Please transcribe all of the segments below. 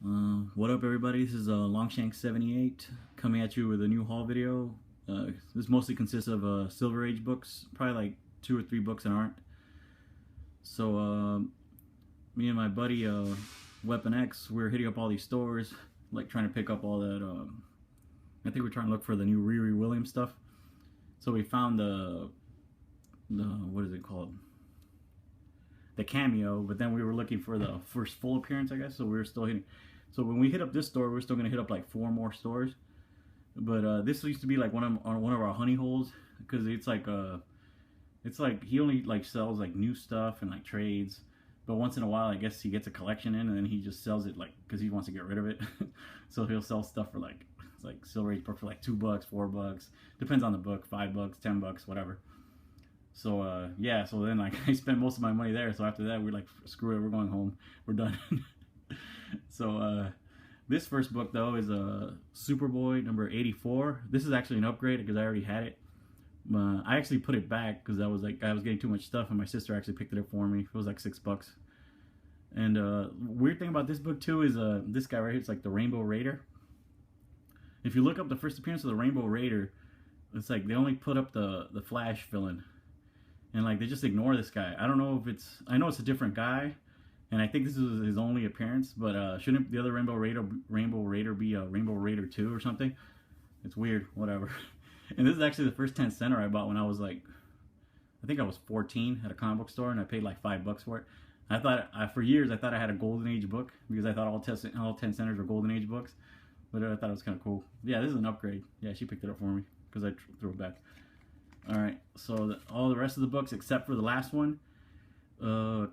What up, everybody? This is Longshank78 coming at you with a new haul video. This mostly consists of Silver Age books, probably like 2 or 3 books that aren't. So me and my buddy Weapon X, we're hitting up all these stores, like trying to pick up all that. I think we're trying to look for the new Riri Williams stuff. So we found the what is it called? The cameo, but then we were looking for the first full appearance, I guess. So we were still hitting. So when we hit up this store, we're still gonna hit up like 4 more stores. But this used to be like one of our honey holes, because it's like he only like sells like new stuff and like trades. But once in a while, I guess he gets a collection in, and then he just sells it like because he wants to get rid of it. So he'll sell stuff for like Silver Age book for like $2, $4, depends on the book, $5, $10, whatever. So yeah, so then like I spent most of my money there. So after that, we're like, screw it, we're going home, we're done. So this first book though is Superboy number 84. This is actually an upgrade because I already had it. I actually put it back because I was getting too much stuff, and my sister actually picked it up for me. It was like $6. And weird thing about this book too is this guy right here, it's like the Rainbow Raider. If you look up the first appearance of the Rainbow Raider, it's like they only put up the Flash villain. And like they just ignore this guy. I don't know if I know it's a different guy, and I think this is his only appearance. But shouldn't the other Rainbow Raider be a Rainbow Raider 2 or something? It's weird. Whatever. And this is actually the first 10 center I bought when I was like, I think I was 14 at a comic book store, and I paid like $5 for it. I thought for years I thought I had a Golden Age book because I thought all 10 centers were Golden Age books. But I thought it was kind of cool. Yeah, this is an upgrade. Yeah, she picked it up for me because I threw it back. Alright, so all the rest of the books, except for the last one,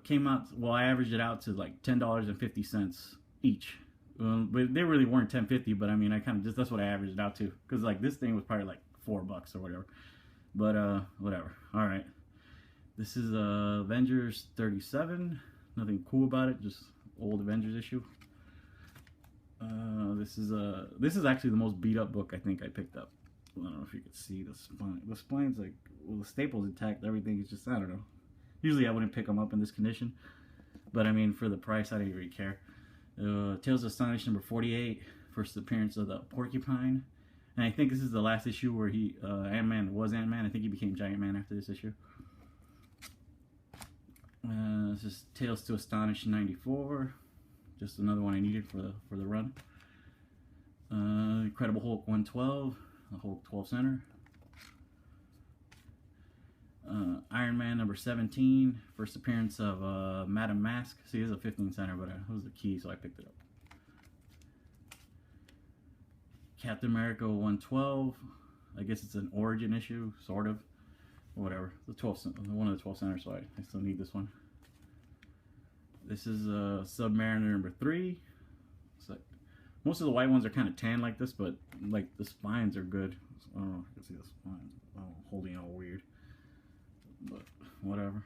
came out, well, I averaged it out to like $10.50 each. But they really weren't $10.50, but I mean, I kind of just, that's what I averaged it out to. Because like this thing was probably like $4 or whatever. But whatever. Alright. This is Avengers 37. Nothing cool about it, just old Avengers issue. This is actually the most beat up book I think I picked up. I don't know if you could see the spine. The spine's like, well, the staple's intact. Everything is just, I don't know. Usually I wouldn't pick them up in this condition, but I mean, for the price, I didn't really care. Tales of Astonishing number 48, first appearance of the Porcupine, and I think this is the last issue where he Ant-Man was Ant-Man. I think he became Giant Man after this issue. This is Tales to Astonish 94, just another one I needed for the run. Incredible Hulk 112. The Hulk 12 center. Iron Man number 17, first appearance of Madam Mask. See, it's a 15 center, but it was the key, so I picked it up. Captain America 112. I guess it's an origin issue, sort of, or whatever. One of the 12 centers, so I still need this one. This is Submariner number 3. Most of the white ones are kind of tan like this, but like the spines are good. I don't know if you can see the spines. I'm holding it all weird, but whatever.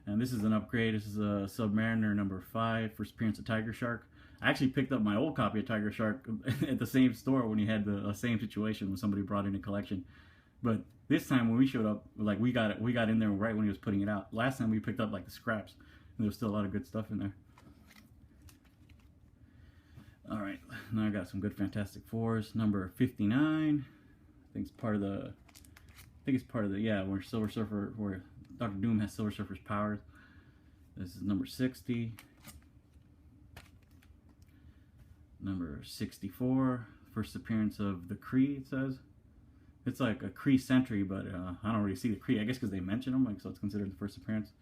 And this is an upgrade. This is a Submariner number 5, first appearance of Tiger Shark. I actually picked up my old copy of Tiger Shark at the same store when he had the same situation when somebody brought in a collection. But this time when we showed up, like we got in there right when he was putting it out. Last time we picked up like the scraps, and there was still a lot of good stuff in there. Alright, now I got some good Fantastic Fours. Number 59. I think it's part of the, yeah, where Dr. Doom has Silver Surfer's powers. This is number 60. Number 64. First appearance of the Kree, it says. It's like a Kree sentry, but I don't really see the Kree. I guess because they mention them, like, so it's considered the first appearance.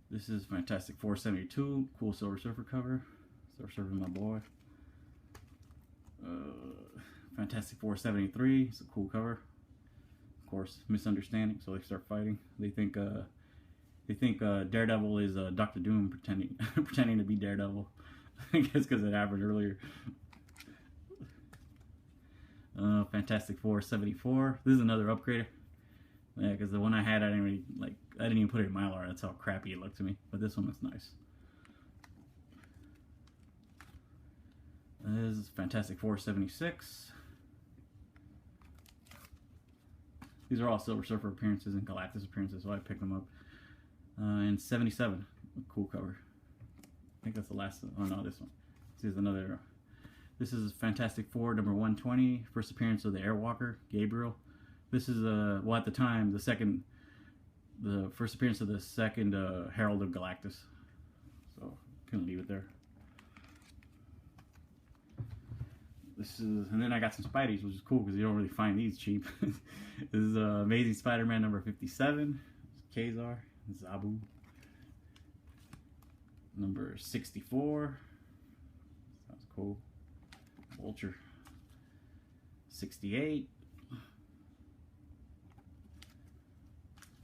This is Fantastic Four 72, cool Silver Surfer cover. Silver Surfer, my boy. Fantastic Four 73, it's a cool cover. Of course, misunderstanding, so they start fighting. They think Daredevil is Dr. Doom pretending to be Daredevil. I guess because it happened earlier. Fantastic Four 74. This is another upgrade. Yeah, because the one I had, I didn't even put it in Mylar. That's how crappy it looked to me. But this one looks nice. This is Fantastic Four 76. These are all Silver Surfer appearances and Galactus appearances, so I picked them up. And 77, a cool cover. think that's the last one. Oh no, this one. This is another. This is Fantastic Four number 120, first appearance of the Airwalker, Gabriel. This is well, at the time, the first appearance of the second Herald of Galactus. So couldn't leave it there. This is, and then I got some Spideys, which is cool because you don't really find these cheap. This is Amazing Spider-Man number 57. Kazar, Zabu. Number 64. Sounds cool. Vulture. 68.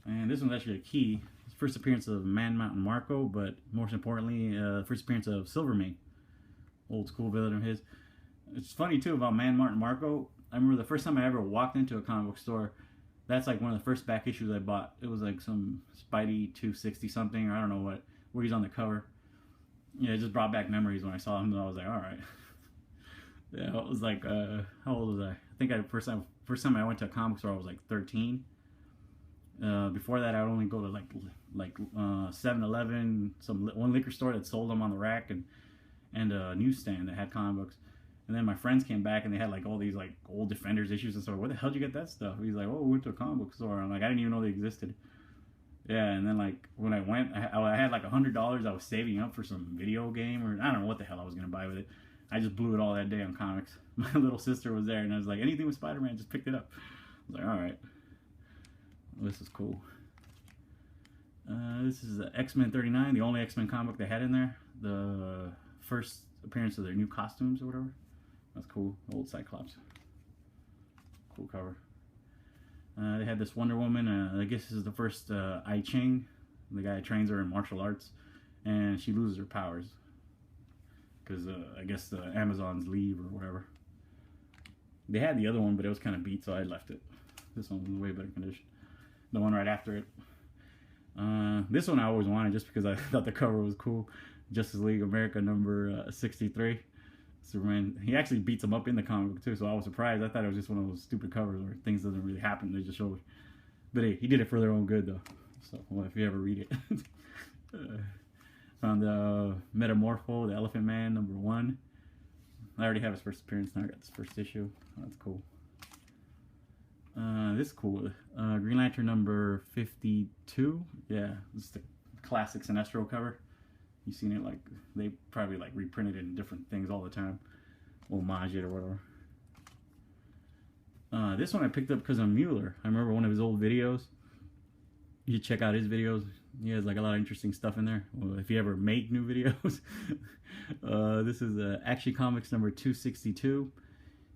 And this one's actually a key. It's first appearance of Man Mountain Marco, but most importantly, first appearance of Silvermane. Old school villain of his. It's funny too about Man Mountain Marco. I remember the first time I ever walked into a comic book store, that's like one of the first back issues I bought. It was like some Spidey 260 something, or I don't know what, where he's on the cover. Yeah, it just brought back memories when I saw him. And I was like, all right. Yeah, it was like, how old was I? I think first time I went to a comic store, I was like 13. Before that, I would only go to like 7-Eleven, one liquor store that sold them on the rack, and a newsstand that had comic books. And then my friends came back and they had like all these like old Defenders issues and stuff. Where the hell did you get that stuff? He's like, oh, we went to a comic book store. I'm like, I didn't even know they existed. Yeah, and then like when I went, I had like $100 I was saving up for some video game, or I don't know what the hell I was gonna buy with it. I just blew it all that day on comics. My little sister was there and I was like, anything with Spider-Man, just picked it up. I was like, all right, well, this is cool. This is X-Men 39, the only X-Men comic they had in there. The first appearance of their new costumes or whatever. That's cool. Old Cyclops. Cool cover. They had this Wonder Woman. I guess this is the first I Ching, the guy that trains her in martial arts, and she loses her powers because I guess the Amazons leave or whatever. They had the other one, but it was kind of beat, so I left it. This one was in way better condition. The one right after it. This one I always wanted just because I thought the cover was cool. Justice League America number 63. Superman, he actually beats him up in the comic book too, so I was surprised. I thought it was just one of those stupid covers where things doesn't really happen, they just show it. But hey, he did it for their own good though, so well, if you ever read it. Found the Metamorpho, the Elephant Man, number 1. I already have his first appearance, now I got this first issue. That's cool. This is cool. Green Lantern number 52. Yeah, this is the classic Sinestro cover. You've seen it, like, they probably like reprinted it in different things all the time. Homage it or whatever. This one I picked up because of Mueller. I remember one of his old videos. You check out his videos. He has like a lot of interesting stuff in there. Well, if you ever make new videos. This is Action Comics number 262.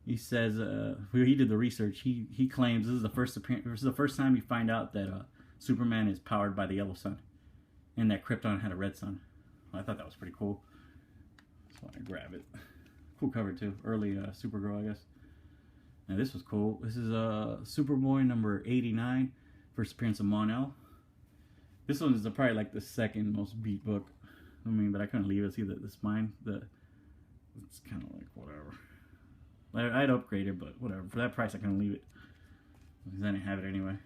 He says, he did the research. He claims this is the first appearance. This is the first time you find out that Superman is powered by the yellow sun, and that Krypton had a red sun. I thought that was pretty cool. Just want to grab it. Cool cover too. Early Supergirl, I guess. Now this was cool. This is Superboy number 89. First appearance of Mon-El. This one is probably like the second most beat book. I mean, but I couldn't leave it. See the spine. It's kind of like whatever. I'd upgrade it, but whatever. For that price, I couldn't leave it because I didn't have it anyway.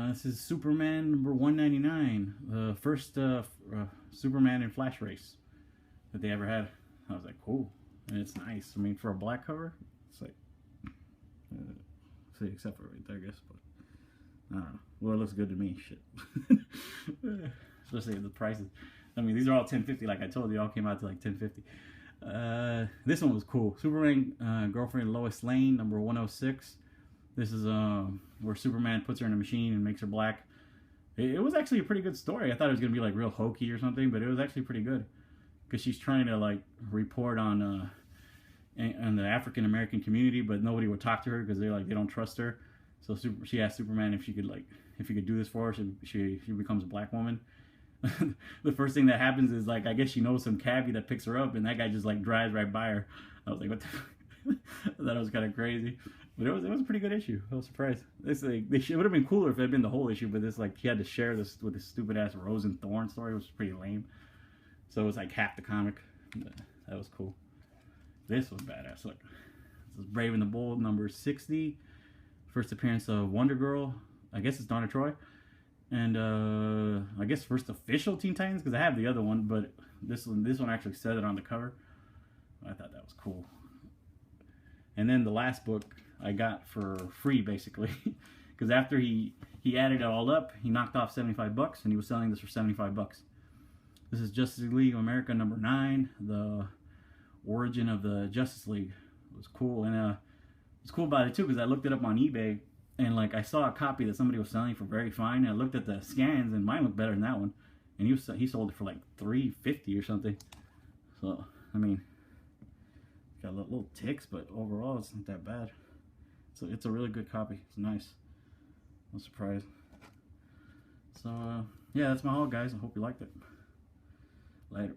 This is Superman number 199, the first Superman and Flash race that they ever had. I was like, cool, and it's nice. I mean, for a black cover, it's like, see, except for right there, I guess, but I don't know. Well, it looks good to me. Shit, especially the prices. I mean, these are all $10.50. Like I told you, all came out to like $10.50. This one was cool. Superman girlfriend Lois Lane, number 106. This is where Superman puts her in a machine and makes her black. It was actually a pretty good story. I thought it was gonna be like real hokey or something, but it was actually pretty good because she's trying to like report on the African American community, but nobody would talk to her because they don't trust her. So she asked Superman if he could do this for her. She becomes a black woman. The first thing that happens is like I guess she knows some cabbie that picks her up, and that guy just like drives right by her. I was like, what the I thought it was kind of crazy. But it was a pretty good issue. I was surprised. This like it would have been cooler if it had been the whole issue, but this like he had to share this with this stupid ass Rose and Thorn story, which was pretty lame. So it was like half the comic. That was cool. This was badass. Look, this is Brave and the Bold number 60. First appearance of Wonder Girl. I guess it's Donna Troy. And I guess first official Teen Titans, because I have the other one, but this one actually said it on the cover. I thought that was cool. And then the last book I got for free, basically, because after he added it all up, he knocked off $75, and he was selling this for $75. This is Justice League of America number 9, the origin of the Justice League. It was cool, and what's cool about it too, because I looked it up on eBay, and like I saw a copy that somebody was selling for very fine, and I looked at the scans, and mine looked better than that one, and he sold it for like $350 or something. So I mean, got little ticks, but overall it's not that bad. So it's a really good copy. It's nice. No surprise. So yeah, that's my haul, guys. I hope you liked it. Later.